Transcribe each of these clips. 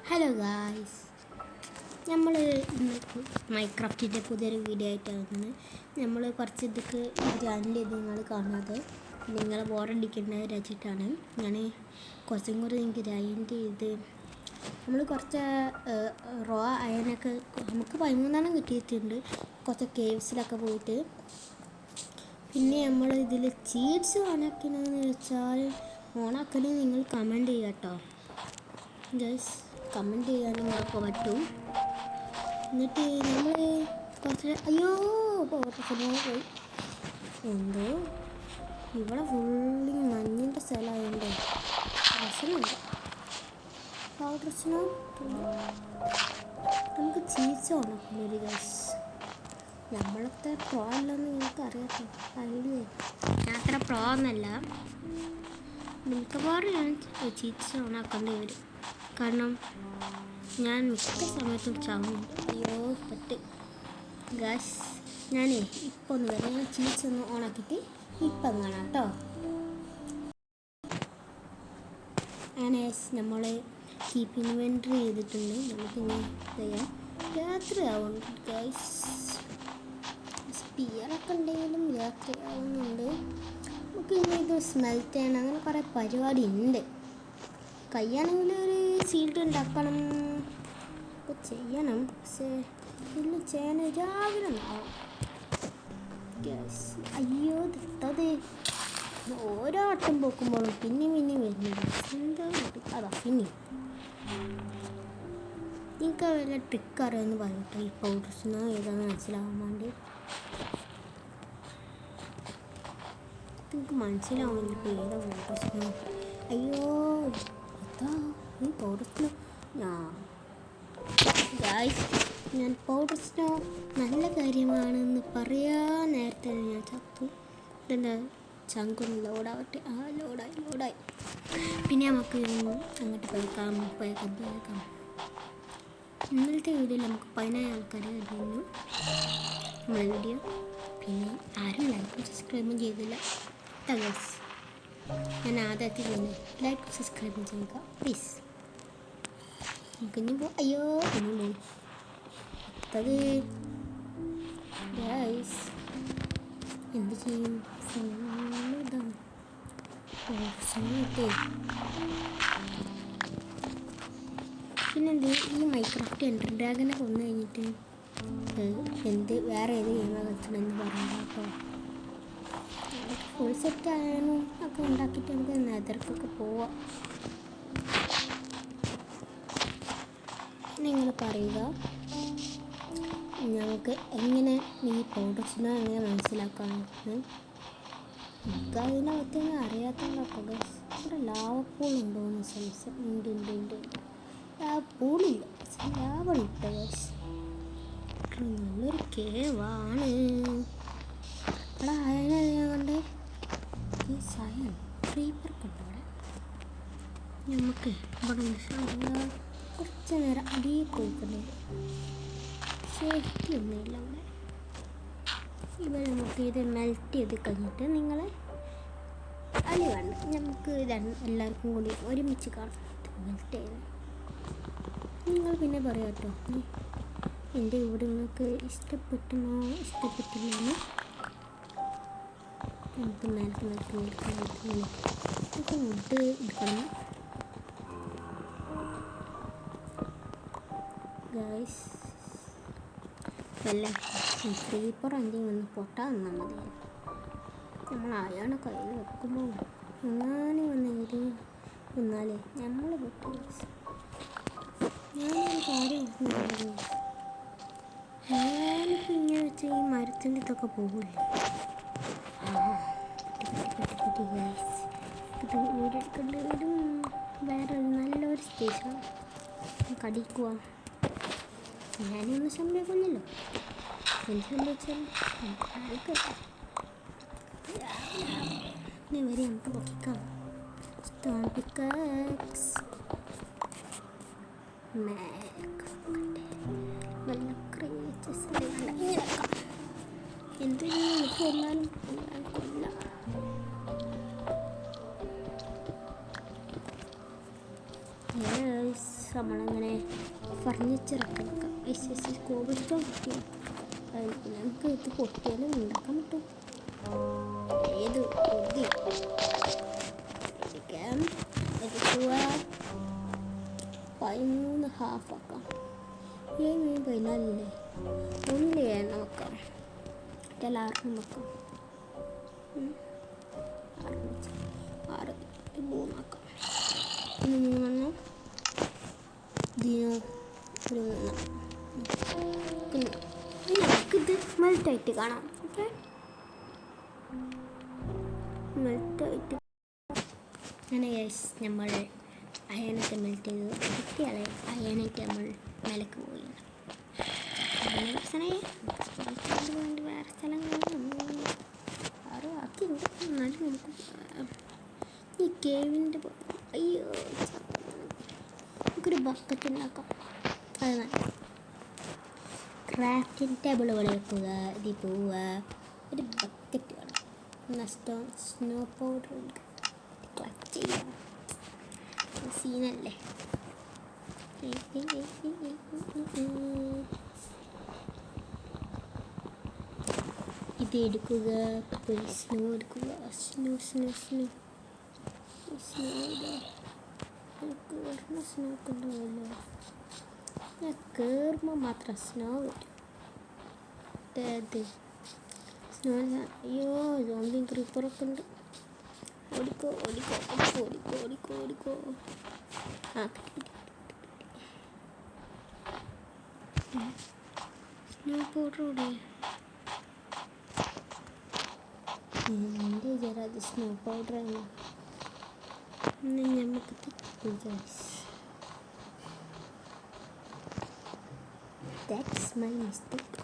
Hello guys, നമ്മൾ ഇന്ന് മൈൻക്രാഫ്റ്റിൻ്റെ പുതിയൊരു വീഡിയോ ആയിട്ടാണ് വന്നത്. നമ്മൾ കുറച്ച് ഇതൊക്കെ ഗ്രാൻഡ് ചെയ്ത് നിങ്ങൾ കാണാതെ നിങ്ങളെ ബോറടിക്കേണ്ട വെച്ചിട്ടാണ് ഞാൻ കുറച്ചും കൂടി നിങ്ങൾക്ക് ഗ്രൈൻഡ് ചെയ്ത് നമ്മൾ കുറച്ച് റോ അയനൊക്കെ നമുക്ക് 13 കിട്ടിയിട്ടുണ്ട്. കുറച്ച് കേവ്സിലൊക്കെ പോയിട്ട് പിന്നെ നമ്മൾ ഇതിൽ ചീറ്റ്സ് ഓണാക്കണമെന്ന് വെച്ചാൽ ഓണാക്കണമെന്ന് നിങ്ങൾ കമൻറ്റ് ചെയ്യുക കേട്ടോ ഗൈസ്. കമൻറ്റ് ചെയ്യാൻ നിങ്ങൾക്ക് പറ്റും. എന്നിട്ട് നമ്മൾ കുറച്ച് പോയി എന്തോ ഇവിടെ ഫുള്ളി മഞ്ഞിൻ്റെ സ്ഥലമായതുകൊണ്ട് പ്രശ്നമുണ്ട്. പ്രശ്നം നമുക്ക് ചീച്ച ഉണക്കുന്നൊരു ഗൈസ്. നമ്മളത്തെ പ്രോ അല്ലെന്ന് നിങ്ങൾക്ക് അറിയാത്ത ഐഡിയ. ഞാൻ അത്ര പ്രോ എന്നല്ല, മിക്കവാറും ഞാൻ ചീച്ച ഓണാക്കേണ്ടി വരും. കാരണം ഞാൻ മിക്ക സമയത്തും ചാവുന്നുണ്ട്. പെട്ട് ഗാസ്. ഞാനേ ഇപ്പോൾ ഒന്ന് വരാം. ഞാൻ ചീസ് ഒന്ന് ഓണാക്കിയിട്ട് ഇപ്പം കാണാം കേട്ടോ. അങ്ങനെ നമ്മൾ കീപ്പ് ഇൻവെൻട്രി ചെയ്തിട്ടുണ്ട്. നമുക്കിനി ചെയ്യാം. രാത്രിയാവുന്നുണ്ട് ഗായ്സ്. സ്പിയറൊക്കെ ഉണ്ടെങ്കിലും രാത്രിയാവുന്നുണ്ട്. നമുക്ക് ഇനി ഇത് സ്മെൽറ്റ് ചെയ്യണം. അങ്ങനെ കുറേ പരിപാടി ഉണ്ട്. കയ്യാണെങ്കിൽ ഒരു സീൽഡ് ഉണ്ടാക്കണം ഒക്കെ ചെയ്യണം. പക്ഷേ ഇല്ല, ചെയ്യാൻ രാവിലെ ഉണ്ടാവും. അയ്യോ ഇട്ടത് ഓരോ വട്ടം പോക്കുമ്പോഴും പിന്നെയും വരുന്നത് എന്താ അതാ. പിന്നെ നിങ്ങൾക്ക് വല്ല ട്രിക്ക് അറിയാമെന്ന് പറയട്ടെ. ഈ പൗഡേഴ്സിനോ ഏതാണെന്ന് മനസ്സിലാവാൻ വേണ്ടി. നിങ്ങൾക്ക് മനസ്സിലാവുന്നില്ല ഇപ്പോൾ ഏതാ പൗഡേഴ്സിനോ. അയ്യോ ഈ പൗഡേഴ്സിനോ ഞാൻ പൗഡേഴ്സിനോ നല്ല കാര്യമാണെന്ന് പറയാൻ നേരത്തെ ഞാൻ ചത്തു. ഇതെന്താ ചങ്കൊന്ന് ലോഡാവട്ടെ. ലോഡായി. പിന്നെ നമുക്ക് അങ്ങോട്ട് പോയേക്കാം. ഇന്നലത്തെ വീഡിയോയിൽ നമുക്ക് 14 ആൾക്കാരെ കഴിഞ്ഞു നമ്മളെ വീഡിയോ. പിന്നെ ആരും ലൈക്കും സബ്സ്ക്രൈബും ചെയ്തില്ല. ഗൈസ്, ഞാൻ ആദ്യത്തിൽ തന്നെ ലൈക്ക് സബ്സ്ക്രൈബ് ചെയ്യുക പ്ലീസ്. നമുക്കിനി അയ്യോ ഇനി പോയി അത് ഗൈസ്. എന്ത് ചെയ്യും? ഇതാണ് പിന്നെന്ത് ഈ മൈൻക്രാഫ്റ്റ് എൻഡർ ഡ്രാഗനെ കൊന്നു കഴിഞ്ഞിട്ട് വേറെ ഏത് ഗെയിമാണ് കളിച്ചതെന്ന് പറയാം കേട്ടോ. ഫുൾ സെറ്റ് ആയാലും ഒക്കെ ഉണ്ടാക്കിയിട്ട് നമുക്ക് നെതർക്കൊക്കെ പോവാം. നിങ്ങൾ പറയുക നമുക്ക് എങ്ങനെ ഈ പൗഡേഴ്സിനെ എങ്ങനെ മനസ്സിലാക്കാമെന്ന്. നമുക്ക് അതിനെ പറ്റി അറിയാത്തതുകൊണ്ടോ ഗൈസ്. ഇവിടെ ലാവപ്പൂളുണ്ടോയെന്ന് സംശയം. ഉണ്ട്. ലാവപ്പൂളില്ല, ലാവണിട്ട ഗൈസ്. നല്ലൊരു കേവാണ്. അവിടെ അയനറിയാൻ കണ്ടേ ഈ സയൻ ക്രീപ്പറൊക്കെ ഉണ്ട് അവിടെ. നമുക്ക് ഇവിടെ കുറച്ച് നേരം അടിയിൽ പോയിക്കണ്ടേ. സേഫ്റ്റി ഒന്നുമില്ല അവിടെ. ഇവിടെ നമുക്ക് ഇത് മെൽറ്റ് ചെയ്ത് കഴിഞ്ഞിട്ട് നിങ്ങൾ അടി വേണ്ട, നമുക്ക് എല്ലാവർക്കും കൂടി ഒരുമിച്ച് കാണാം മെൽറ്റ് ചെയ്ത്. നിങ്ങൾ പിന്നെ പറയാം കേട്ടോ എൻ്റെ ഇവിടെ നിങ്ങൾക്ക് ഇഷ്ടപ്പെട്ടില്ലെന്ന്. നമുക്ക് മേൽക്ക് വുഡ് എടുക്കണം ഗൈസ്. വല്ല ക്രീപ്പർ എന്തെങ്കിലും ഒന്ന് പൊട്ടാൻ തന്നാൽ മതി. നമ്മൾ അയാളെ കയ്യിൽ വെക്കുമ്പോൾ അങ്ങനെ വന്ന് എരി എന്നാലേ നമ്മൾ പൊട്ടി. ഞാനൊരു കാര്യം ഞാനിപ്പോൾ ഇങ്ങനെ വെച്ച ഈ മരത്തിൻ്റെ ഇതൊക്കെ പോകില്ലേ. ഗൈസ് ഇത് വീടെടുക്കേണ്ടി വരും. വേറെ നല്ലൊരു സ്റ്റേഷനാണ്. കടിക്കുക. ഞാനൊന്നും സംഭവിക്കുന്നില്ലല്ലോ. എന്ത് സംഭവിച്ചാലും വരെ നമുക്ക് പൊക്കിക്കാം. നല്ല ക്രിയേച്ചേഴ്സ് എന്തെങ്കിലും കൊല്ലാനും കൊല്ലാം. ഗൈസ് നമ്മളങ്ങനെ ഫർണിച്ചറൊക്കെ വെക്കാം. കോബിൾ സ്റ്റോൺ കിട്ടി. നമുക്ക് ഇത് പൊട്ടിയാലും ഉണ്ടാക്കാൻ പറ്റും. ഏത് പൊതി എടുക്കാം. എടുക്കുക. 13 ഹാഫ് ആക്കാം. 14 ഒന്നിൽ 7 വെക്കാം. എല്ലാവർക്കും വെക്കാം. 6 3 3 ഇതിന് ഒരു 3 നമുക്കിത് മെൽറ്റായിട്ട് കാണാം. ഓക്കെ, മെൽറ്റായിട്ട് അങ്ങനെ ഗൈസ് നമ്മൾ അയണൊക്കെ മെൽറ്റ് ചെയ്തു. കുട്ടികളെ അയണൊക്കെ നമ്മൾ മേലേക്ക് പോയി. വേറെ സ്ഥലങ്ങളിൽ ആരും ആക്കിയുണ്ട്. എന്നാലും നമുക്ക് ഈ കേവിൻ്റെ അയ്യോ നമുക്കൊരു ബക്കറ്റ് ഉണ്ടാക്കാം. അത് നല്ല ക്രാഫ്റ്റിംഗ് ടേബിൾ പോലെ വെക്കുക. ഇതിൽ പോവുക. ഒരു ബക്കറ്റ് വേണം. സ്നോ പൗഡർ ക്ലച്ച് ചെയ്യാം. സീനല്ലേ. ഇത് എടുക്കുക. സ്നോ എടുക്കുക. സ്നോ കൊണ്ടുപോകല്ലോ. ഞാൻ കയറുമ്പോൾ മാത്രം സ്നോ വരും. സ്നോ അയ്യോ സോംബി ക്രീപ്പറൊക്കെ ഉണ്ട്. ഓടിക്കോ. ആ സ്നോ പൗഡർ ഓടി എൻ്റെ വിചാരം സ്നോ പൗഡറാണ്. നമുക്ക് ദാറ്റ്സ് മൈ മിസ്റ്റേക്ക്.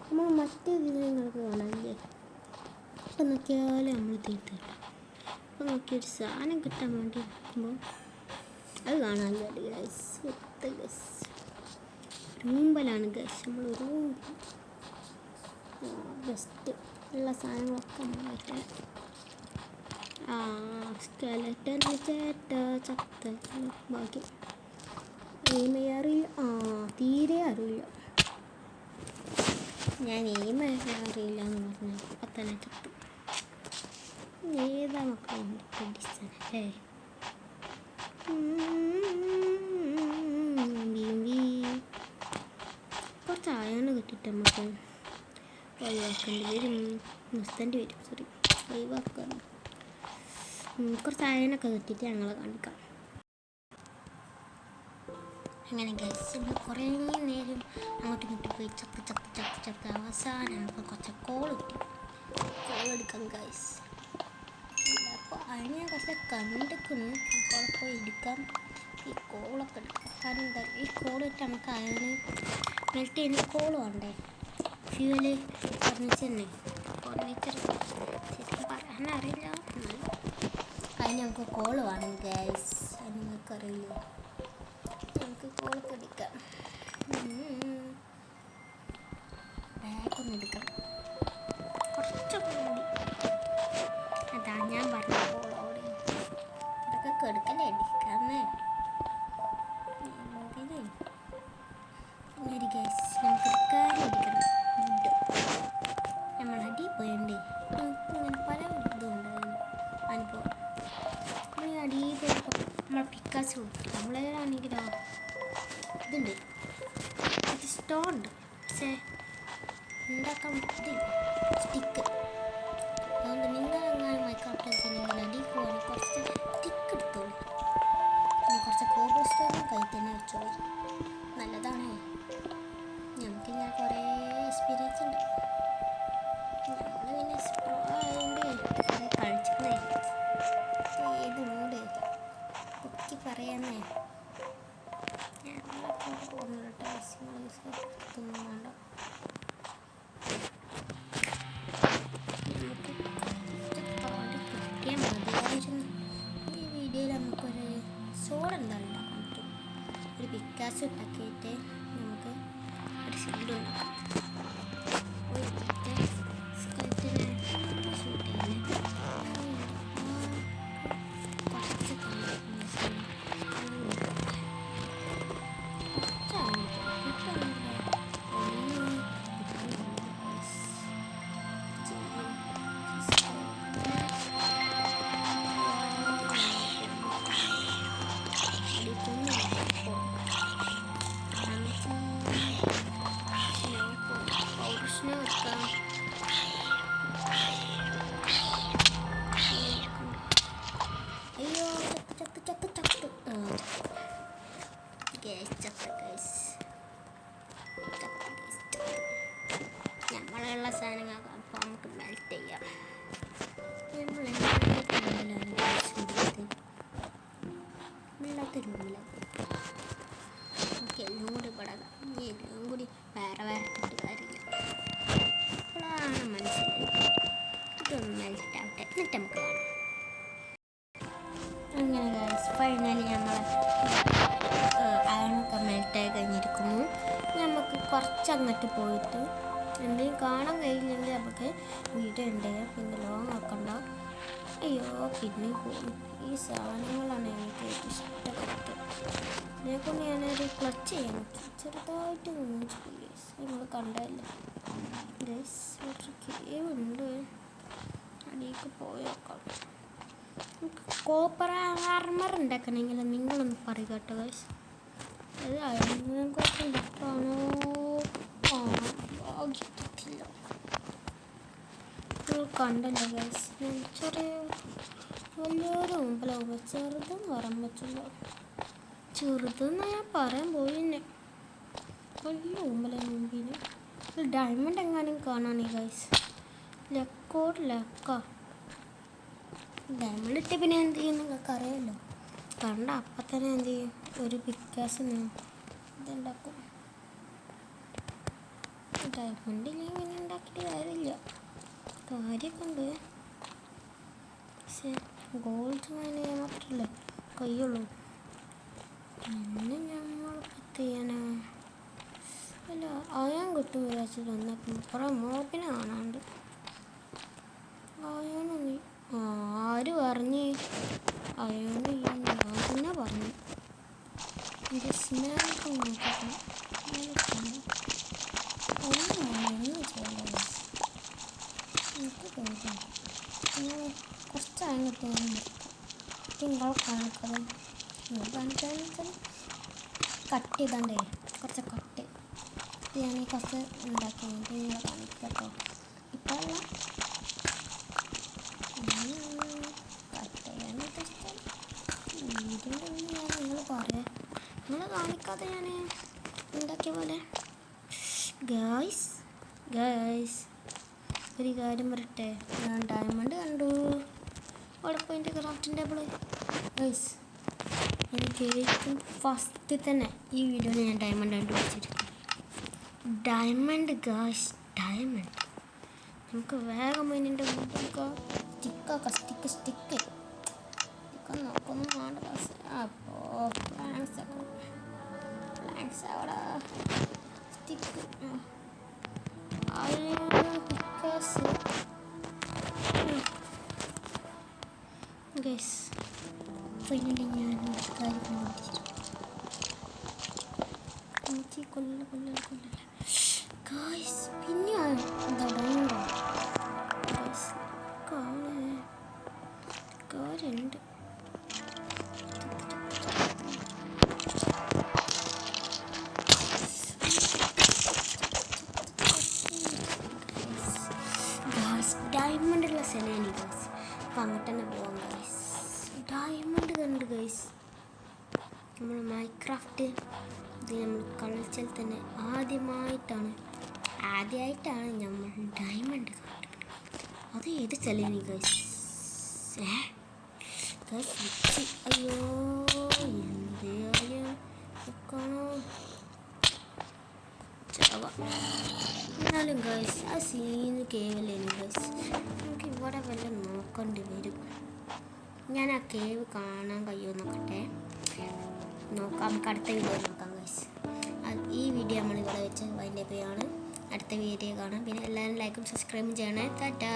നമ്മൾ മറ്റേ നിങ്ങൾക്ക് കാണാനില്ലേ? അപ്പം നോക്കിയാലും നമ്മൾ തീർത്തില്ല. അപ്പം നോക്കിയൊരു സാധനം കിട്ടാൻ വേണ്ടി നോക്കുമ്പോൾ അത് കാണാനില്ല ഗൈസ്. റൂമ്പലാണ് ഗൈസ്. നമ്മൾ റൂം ബെസ്റ്റ് ഉള്ള സാധനങ്ങളൊക്കെ നമ്മൾ വയ്ക്കണം. സ്കെലറ്റൻ ചത്ത ബാക്കി അറിയില്ല. തീരെ അറിയില്ല. ഞാൻ അറിയില്ല എന്ന് പറഞ്ഞു. അപ്പം തന്നെ ചത്തു. ഏതാ മക്കളെ അല്ലേ? കുറച്ച് ആയാണ് കിട്ടിയിട്ട് നമുക്ക് ഒഴിവാക്കേണ്ടി വരും. നിർത്തേണ്ടി വരും. സോറി, ഒഴിവാക്കണം. കുറച്ച് അയണൊക്കെ കിട്ടിയിട്ട് ഞങ്ങളെ കാണിക്കാം. അങ്ങനെ ഗൈസ് നമ്മൾ കുറേ നേരം അങ്ങോട്ടും ഇങ്ങോട്ടും പോയി ചത്ത് അവസാനം നമുക്ക് കുറച്ച് കോൾ കിട്ടി. കോളെടുക്കാം ഗൈസ്. അപ്പോൾ അതിനെ കുറച്ച് കണ്ടിക്കുന്നു. കോളെ പോയി എടുക്കാം. ഈ കോളൊക്കെ എടുക്കാം. കാരണം എന്താ, ഈ കോളിട്ട് നമുക്ക് അയണ് മെൽറ്റ് ചെയ്യുന്ന കോൾ വേണ്ടേ? ഫ്യൂവല് ഫർണിച്ചർ ശരിക്കും പറയാനറിയില്ല. അതിന് നമുക്ക് കോള് വേണം ഗൈസ്. അത് നിങ്ങൾക്കറിയില്ല. നമുക്ക് കോളൊക്കെ എടുക്കാം. ബാഗൊന്നും എടുക്കണം. കുറച്ചൊക്കെ കൂടി. അതാ ഞാൻ പറഞ്ഞ കോളോടെ ഇതൊക്കെ കെടുക്കലേ എടുക്കാന്നേ. ഒരു ഗൈസ് നമുക്ക് കാര്യം എടുക്കണം. നമ്മൾ അടി പോയണ്ടേ. അങ്ങനെ പല ഇതുണ്ടായിരുന്നു അനുഭവം. അടിയിൽ പോയപ്പോൾ നമ്മൾ പിക്കാസ് കൊടുത്തു. നമ്മളേതാണെങ്കിലോ ഇതുണ്ട്, ഇത് സ്റ്റോൺ ഉണ്ട്. പക്ഷേ ഉണ്ടാക്കാൻ ഇതില്ല, സ്റ്റിക്ക്. അതുകൊണ്ട് നിങ്ങളെങ്ങാനും മൈക്രോപ്ലെയിൻ ചെയ്യണമെങ്കിൽ അടിയിൽ പോകാൻ കുറച്ച് സ്റ്റിക്ക് എടുത്തോളൂ. പിന്നെ കുറച്ച് കോബിൾ സ്റ്റോണും കൈ തന്നെ വെച്ചോളൂ. നല്ലതാണ്. ഞങ്ങൾക്കിങ്ങനെ കുറേ എക്സ്പീരിയൻസ് ഉണ്ട്. നമ്മൾ പിന്നെ സ്പ്രോ ആയതുകൊണ്ട് കുറേ കളിച്ചിരുന്നേ. ഏത് മൂട് പൊക്കി പറയാന്നേ. ഞങ്ങളൊക്കെ പോകുന്നുണ്ട് ടാസ്കൊന്നും വേണ്ട. കിട്ടിയാൽ മതിയായിരുന്നു. ഈ വീഡിയോയിൽ നമുക്കൊരു സോഡ് എന്തായാലും ഉണ്ടാക്കാൻ പറ്റും. ഒരു പിക്കാസ് ഉണ്ടാക്കിയിട്ട് നമുക്ക് ഒരു ഷീൽഡ് ഉണ്ടാക്കാം. കുറച്ച് അങ്ങനെ ഗൈസ് ഫൈനലി നമ്മൾ അയണൊക്കെ മെൽറ്റായി കഴിഞ്ഞിരിക്കുന്നു. നമുക്ക് കുറച്ച് അങ്ങോട്ട് പോയിട്ട് എന്തെങ്കിലും കാണാൻ കഴിയില്ലെങ്കിൽ നമുക്ക് വീഡിയോ ഉണ്ട്. പിന്നെ ലോങ് ആക്കണ്ട. അയ്യോ പിന്നെ ഈ സാധനങ്ങളാണ് എനിക്ക് ഏറ്റവും ഇഷ്ടപ്പെട്ടത്. ഇതിനെക്കൊണ്ട് ഞാനൊരു ക്ലച്ച് ചെയ്യാൻ പറ്റും. ചെറുതായിട്ട് നിങ്ങൾ കണ്ടല്ലേ ഗൈസ്. ഒരു കേവ് ഉണ്ട്, അടിയൊക്കെ പോയേക്കാം. കോപ്പർ ആർമർ ഉണ്ടാക്കണമെങ്കിൽ നിങ്ങളൊന്ന് പറയുക കേട്ടോ ഗൈസ്. അത് അതിനെക്കുറിച്ച് ഉണ്ടാക്കാണോ കിട്ടത്തില്ല. നിങ്ങൾ കണ്ടല്ലോ ഗൈസ്. ചെറിയ വലിയൊരു മുമ്പിലാവുമ്പോൾ ചെറുതെന്ന് പറയാൻ പറ്റില്ല. ചെറുതെന്ന് ഞാൻ പറയാൻ പോയിന്നെ. വലിയ മുമ്പിലാണ് മുമ്പിന്. ഡയമണ്ട് എങ്ങാനും കാണാനേ ഗൈസ്. ലക്കോട് ലക്ക ഡയമണ്ട് ഇട്ട് പിന്നെ എന്ത് ചെയ്യും നിങ്ങൾക്ക് അറിയാമല്ലോ. കണ്ട അപ്പം തന്നെ എന്ത് ചെയ്യും, ഒരു പിക്കാസിന് ഇതുണ്ടാക്കും. ഡയമണ്ട് ഇല്ലെങ്കിൽ പിന്നെ ഉണ്ടാക്കിയിട്ട് കാര്യമില്ല. കാര്യമൊക്കെ ഉണ്ട്, പക്ഷേ ഗോൾഡ് മൈൻ മാത്രമല്ലേ കഴിയുള്ളൂ. പിന്നെ നമ്മൾ ചെയ്യാനാ അല്ല അയാൻ കിട്ടും വിചാരിച്ചിട്ട് വന്നപ്പം കുറേ മോപ്പിനെ കാണാണ്ട്. അയാനൊന്നും ആര് പറഞ്ഞ് അയാന് ഞാൻ തന്നെ പറഞ്ഞു. എൻ്റെ സ്നാക്ക് നോക്കട്ടെ. ഒന്നും ചെയ്യണ്ട എനിക്ക് തോന്നുന്നു. കുറച്ച് അയം കിട്ടും. നിങ്ങളെ കാണിക്കത് നിങ്ങൾ കാണിക്കാന്ന് വെച്ചാൽ കട്ട് ചെയ്താണ്ടേ കുറച്ച് കട്ട് ഞാൻ ഈ കുറച്ച് ഉണ്ടാക്കി നിങ്ങളെ കാണിക്കട്ടോ. ഇപ്പോൾ അല്ല കട്ട് ചെയ്യാൻ ഉദ്ദേശിച്ചാൽ വീടിൻ്റെ ഞാൻ നിങ്ങൾ പറയാം. നിങ്ങൾ കാണിക്കാതെ ഞാൻ ഉണ്ടാക്കിയ പോലെ. ഗായ്സ് ഒരു കാര്യം പറയട്ടെ. ഞാൻ ഡയമണ്ട് കണ്ടു. അവിടെ പോയിൻ്റെ ക്രാഫ്റ്റിംഗ് ടേബിൾ ഗൈസ്. എനിക്ക് ഏറ്റവും ഫസ്റ്റ് തന്നെ ഈ വീഡിയോയിൽ ഞാൻ ഡയമണ്ട് കണ്ടുപിടിച്ചിരിക്കും. Diamond guys, diamond. നമുക്ക് വേഗം അതിൻ്റെ മുമ്പൊക്കെ സ്റ്റിക്ക് നോക്കൊന്നും വേണ്ട. അപ്പോൾ പ്ലാൻസ് അവിടെ സ്റ്റിക്ക് ഗൈസ്. ഫൈനലി ഞാൻ ഒരു കാര്യം കണ്ടുപിടിച്ചിരിക്കും. കൊല്ല ഗൈസ്. പിന്നെ ഡയമണ്ടോ ഗൈസ് കാര്യമുണ്ട്. ഡയമണ്ടുള്ള സ്ഥലമാണ് ഗൈസ്. അപ്പം അങ്ങോട്ട് തന്നെ പോവാം ഗൈസ്. ഡയമണ്ട് കണ്ട് ഗൈസ്. നമ്മൾ മൈൻക്രാഫ്റ്റ് ഇത് നമ്മൾ കളിച്ചാൽ തന്നെ ആദ്യമായിട്ടാണ് നമ്മൾ ഡയമണ്ട് കണ്ടത്. അത് ഏത് സ്ഥലമാണ് ഗൈസ്? അയ്യോ എന്താണ് എന്നാലും ഗൈസ് ആ സീന് കേവലേന് ഗൈസ്. നമുക്ക് ഇവിടെ വല്ല നോക്കേണ്ടി വരും. ഞാൻ ആ കേവ് കാണാൻ കഴിയുമോ നോക്കട്ടെ. നോക്കാം, നമുക്ക് അടുത്ത വീഡിയോ നോക്കാം ഗൈസ്. ഈ വീഡിയോ നമ്മളിവിടെ വെച്ച് വൈൻഡപ്പ് ചെയ്യാണ്. അടുത്ത വീഡിയോ കാണാം. പിന്നെ എല്ലാവരും ലൈക്കും സബ്സ്ക്രൈബും ചെയ്യണേ. ടാറ്റാ.